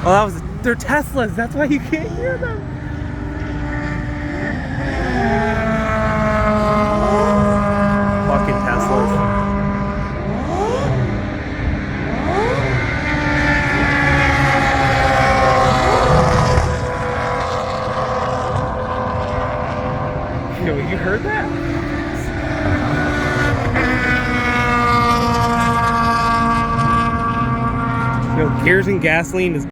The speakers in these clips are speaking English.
Oh, they're Teslas. That's why you can't hear them. Fucking Teslas. Yo, you heard that? Yo, gears and gasoline is.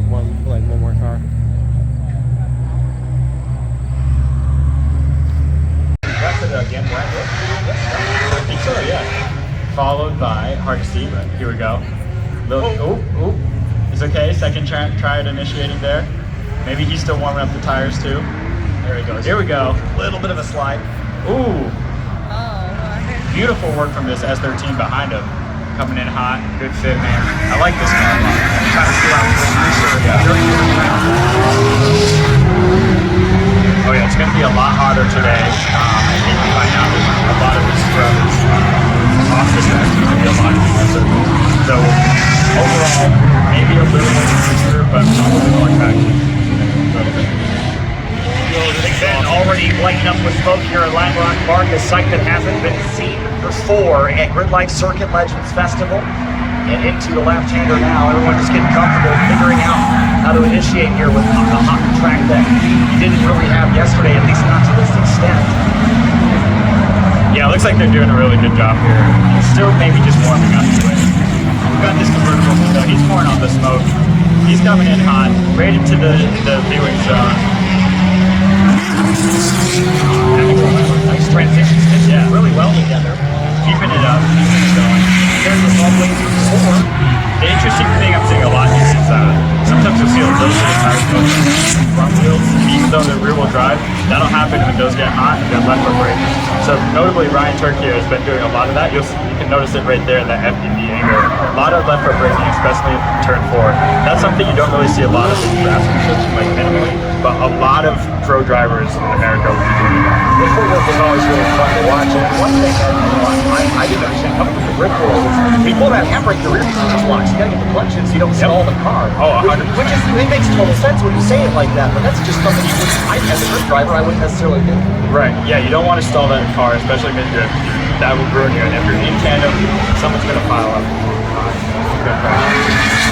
One more car. That's it again, right? I think so, yeah. Followed by, hard to see, but here we go. It's okay. Second try at initiating there. Maybe he's still warming up the tires too. There he goes. Here we go. Little bit of a slide. Ooh. Beautiful work from this S13 behind him. Coming in hot, good fit, man. I like this car a lot. I'm trying to see out Oh yeah, it's going to be a lot hotter today. I think by now a lot of this scrub is off the track. It's going to be a lot nicer. So overall, maybe a little more nicer, but probably more traction. Ben already lighting up with smoke here at Lime Rock Park, a sight that hasn't been seen before at GridLife Circuit Legends Festival. And into the left-hander now, everyone just getting comfortable, figuring out how to initiate here with a hot track that you didn't really have yesterday, at least not to this extent. Yeah, it looks like they're doing a really good job here. Still maybe just warming up to it. We've got this convertible, so he's pouring on the smoke. He's coming in hot, right into the viewing zone. Nice transition stitch, yeah, really well together. Keeping it up, keeping it going. There's the small blades before. The interesting thing I'm seeing a lot here is sometimes you'll see a little bit of tire smoke front wheels, even though they're rear wheel drive. That'll happen when those get hot and get left foot brake. So notably, Tuerck here has been doing a lot of that. You can notice it right there in that FPV angle. A lot of left foot braking, especially in turn 4. That's something you don't really see a lot of in drafting, like minimally, but a lot of pro drivers in America will be doing that. This footwork was always really fun to watch. And one thing I didn't understand coming from the grip world is when you pull that handbrake, the rear clutch locks. You gotta get the clutch in so you don't stall the car. Oh, 100%. Which is, it makes total sense when you say it like that, but that's just something you wouldn't, as a grip driver, I wouldn't necessarily do. Right, yeah, you don't want to stall that car, especially mid-drift. That will ruin you. And if you're in tandem, someone's gonna pile up.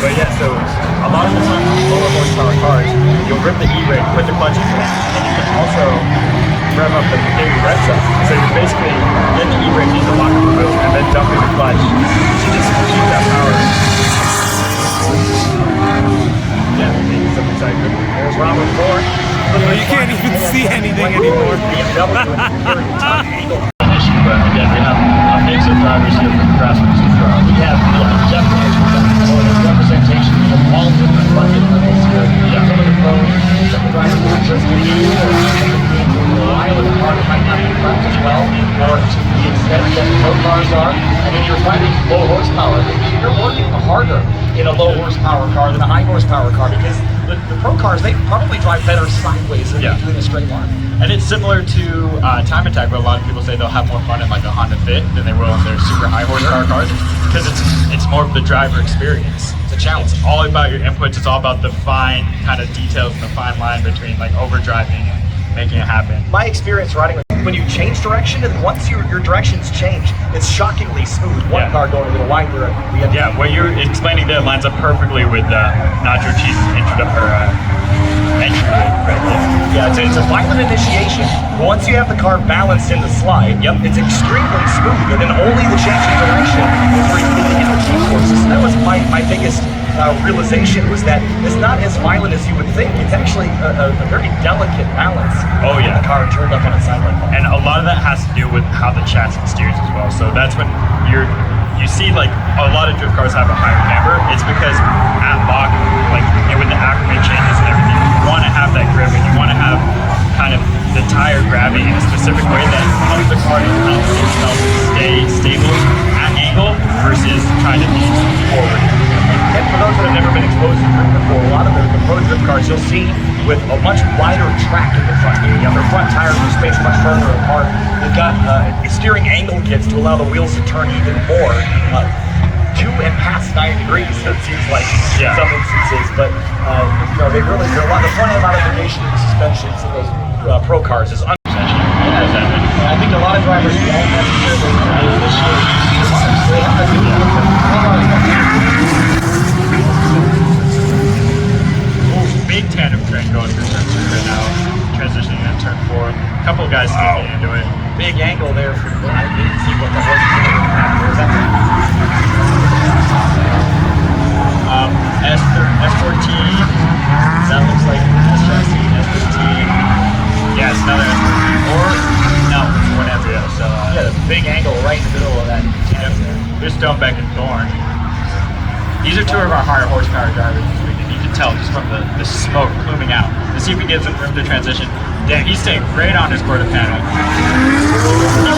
But yeah, so a lot of the time on lower horsepower cars, you'll rip the e-brake, put the clutch in, and you can also rev up the baby red stuff. So you're basically getting the e-brake into the lock of the wheel and then dumping the clutch to just keep that power. Yeah, maybe something's like good. There's Robert Ford. Well, you can't even see anything anymore. But again, we have a mix of drivers here from grassroots to pro. We have Jeff representing low horsepower, you're working harder in a low horsepower car than a high horsepower car because the pro cars, they probably drive better sideways than they do in a straight line. And it's similar to Time Attack, where a lot of people say they'll have more fun in like a Honda Fit than they will in their super high horsepower cars, because it's more of the driver experience. It's a challenge. It's all about your inputs. It's all about the fine kind of details and the fine line between like overdriving and making it happen. My experience riding with, when you change direction, and once your directions change, it's shockingly smooth. One car going a little wider. Yeah, what you're explaining there lines up perfectly with Nacho Cheese's entry right there. Yeah, it's a violent initiation. But once you have the car balanced in the slide, it's extremely smooth. And then only the change of direction is where you get to get the G-forces. So that was my biggest realization, was that it's not as violent as you would think. It's actually a very delicate balance. Oh yeah. The car turned up on its side like that. And a lot of that has to do with how the chassis steers as well. So that's when you see like a lot of drift cars have a higher camber. It's because at lock, like with the acclimate changes and everything, you want to have that grip and you want to have kind of the tire grabbing in a specific way that helps the car to help itself stay stable at angle versus trying to be forward. And for those that have never been exposed to drift before, a lot of the pro drift cars you'll see with a much wider track in the front. You have their front tires are spaced much further apart. They've got steering angle kits to allow the wheels to turn even more. 2 and past 9 degrees, it seems like in some instances, but they're a lot of the front end modification of the suspensions of those pro cars is I think a lot of drivers won't necessarily big tandem train going through turn 2 right now, transitioning into turn 4. A couple of guys getting into it. Big angle there for I didn't see what that was. Where's that? S14. That looks like S chassis, S15. Yeah, it's another S14. Or no, it's one embryo. So the big angle right in the middle of that. There's Stonebeck and Thorn. These are 2 of our higher horsepower drivers this week, and you can tell just from the smoke pluming out. Let's see if he gets some room to transition. Damn, he's staying right on his quarter panel. He